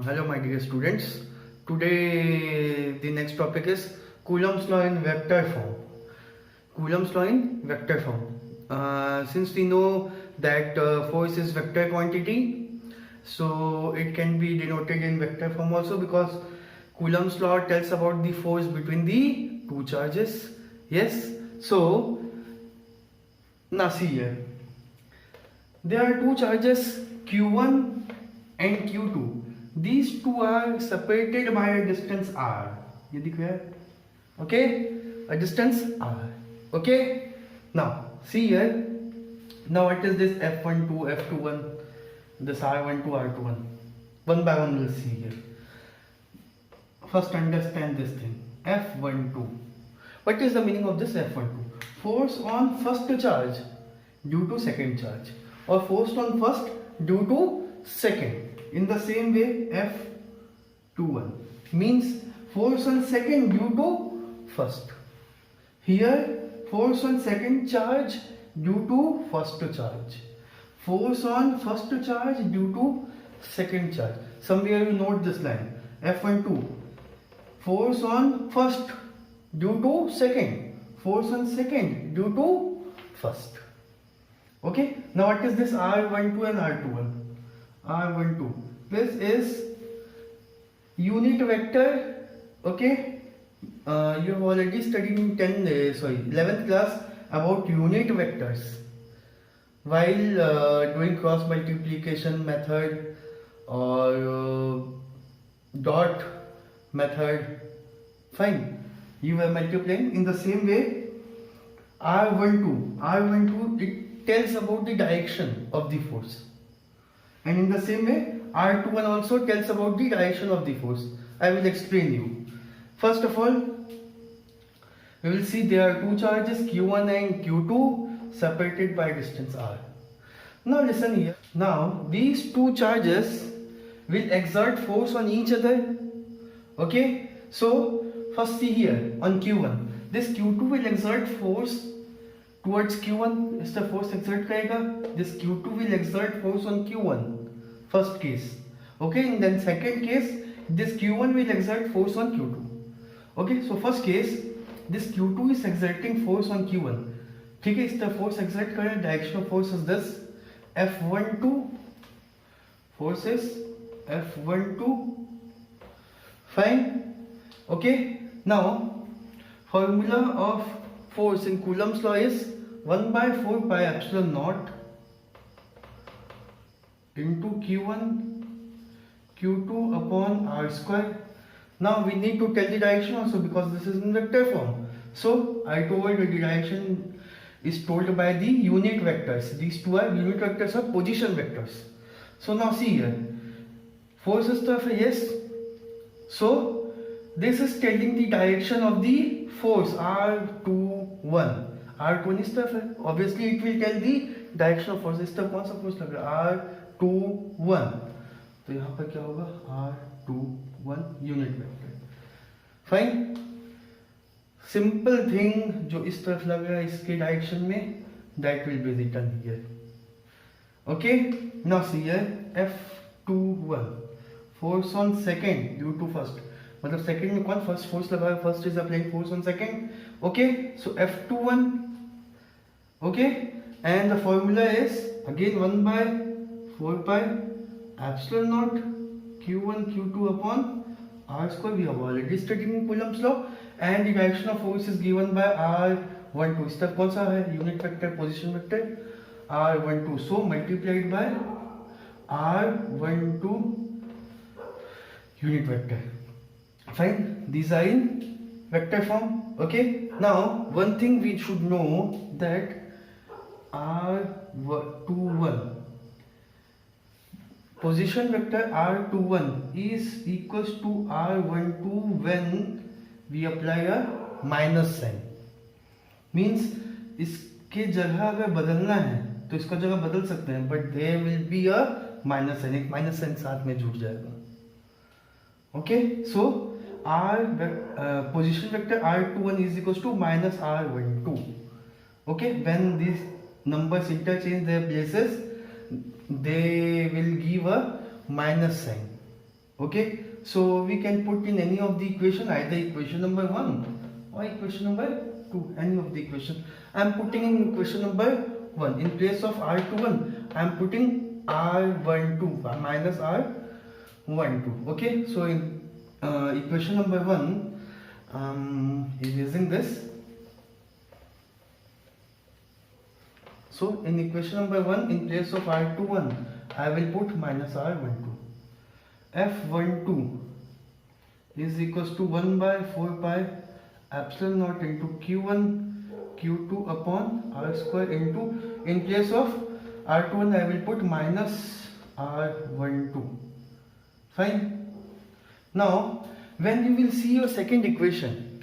Hello my dear students. Today the next topic is Coulomb's law in vector form. Coulomb's law in vector form. Since we know that force is vector quantity, so it can be denoted in vector form also, because Coulomb's law tells about the force between the two charges. Yes. So now see here. There are two charges Q1 and Q2. These two are separated by a distance r. ये दिख रहा है? Okay, a distance r. Okay. Now see here. Now what is this F12, F21, this R12, R21? One by one we'll see here. First understand this thing. F12. What is the meaning of this F12? Force on first charge due to second charge, or force on first due to second. In the same way, F21 means force on second due to first. Here, force on second charge due to first charge. Force on first charge due to second charge. Somewhere you note this line. F12. Force on first due to second. Force on second due to first. Okay. Now what is this R12 and R21? R12. This is unit vector. Okay. You have already studied in 11th class about unit vectors while doing cross multiplication method or dot method. Fine. You were multiplying. In the same way, R12 it tells about the direction of the force. And in the same way, R21 also tells about the direction of the force. I will explain you. First of all, we will see there are two charges Q1 and Q2 separated by distance r. Now listen here. Now these two charges will exert force on each other. Okay. So first see here on Q1. This Q2 will exert force towards Q1. Is the force exert करेगा? This Q2 will exert force on Q1. First case. Okay. And then second case, this Q1 will exert force on Q2. Okay. So first case, this Q2 is exerting force on Q1. ठीक है. इस तरह force exert कर रहा है. Direction of force is this. F12. Force is F12. Fine. Okay. Now formula of force in Coulomb's law is 1 by 4 pi epsilon naught into Q1 Q2 upon r square. Now we need to tell the direction also, because this is in vector form. So I told the direction is told by the unit vectors. These two are unit vectors of position vectors. So now see here. Force is stuff, yes. So this is telling the direction of the force R21. R21 is stuff. Obviously it will tell the direction of force. इस तरफ कौन सा force लग रहा है? R21. तो यहाँ पर क्या होगा? R21 unit vector. Fine. Simple thing जो इस तरफ लग रहा है इसके direction में, that will be written here. Okay. Now see here F21. Force on second due to first. मतलब second में कौन first force लगा है? First is applying force on second. Okay. So F21. Okay. And the formula is again 1 by 4 pi epsilon naught Q1 Q2 upon r square. We have already studied in Coulomb's law. And the direction of force is given by R12. इस तरफ कौन सा है? Unit vector, position vector R12. So multiplied by R12 unit vector. Fine. These are in vector form. Okay. Now one thing we should know, that R21 position vector R21 is equals to R12 when we apply a minus sign. Means इसके जगह अगर बदलना है तो इसका जगह बदल सकते हैं, but there will be a minus sign. एक minus sign साथ में जुड़ जाएगा. Okay. So position vector R21 is equals to minus R12. Okay. When these numbers interchange their places, they will give a minus sign. Okay, so we can put in any of the equation, either equation number 1 or equation number 2, any of the equation. I am putting in equation number 1. In place of R21, I am putting R12 minus R12. Okay, so in equation number 1, erasing this. So in equation number 1, in place of R21, I will put minus R12. F12 is equals to 1 by 4 pi epsilon naught into Q1 Q2 upon R square into, in place of R21 I will put minus R12. Fine. Now when you will see your second equation,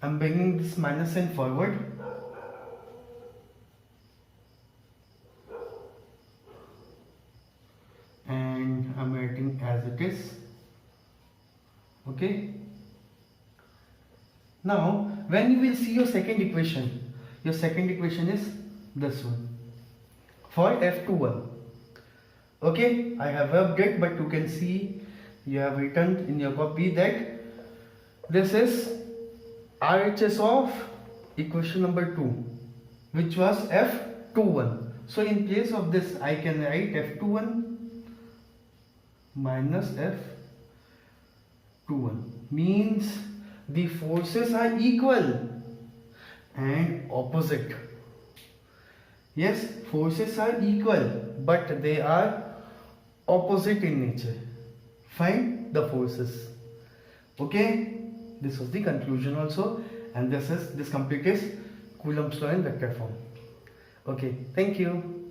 I am bringing this minus sign forward. And I'm writing as it is. Okay. Now when you will see your second equation is this one for F21. Okay, I have rubbed it, but you can see you have written in your copy that this is RHS of equation number 2, which was F21. So in place of this I can write F21 minus F21, means the forces are equal and opposite. Yes, forces are equal but they are opposite in nature. Find the forces. Okay, this was the conclusion also, and this completes Coulomb's law in vector form. Okay, thank you.